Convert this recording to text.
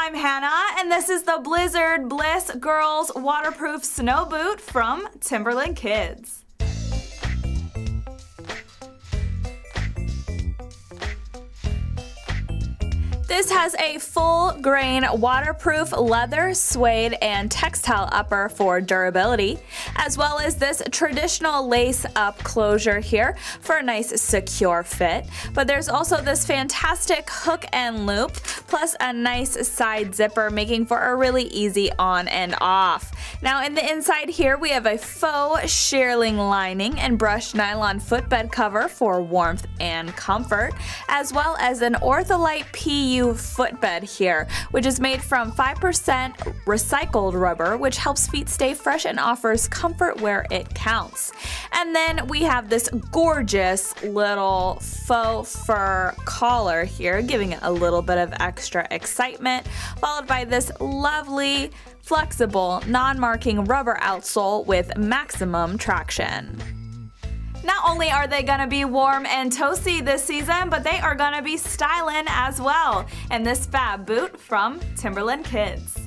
I'm Hannah, and this is the Blizzard Bliss Girls Waterproof Snow Boot from Timberland Kids. This has a full-grain waterproof leather, suede, and textile upper for durability, as well as this traditional lace-up closure here for a nice secure fit. But there's also this fantastic hook and loop, plus a nice side zipper, making for a really easy on and off. Now in the inside here we have a faux shearling lining and brushed nylon footbed cover for warmth and comfort, as well as an Ortholite PU footbed here, which is made from 5% recycled rubber, which helps feet stay fresh and offers comfort where it counts. And then we have this gorgeous little faux fur collar here, giving it a little bit of extra excitement, followed by this lovely flexible non-marking rubber outsole with maximum traction. Not only are they gonna be warm and toasty this season, but they are gonna be styling as well in this fab boot from Timberland Kids.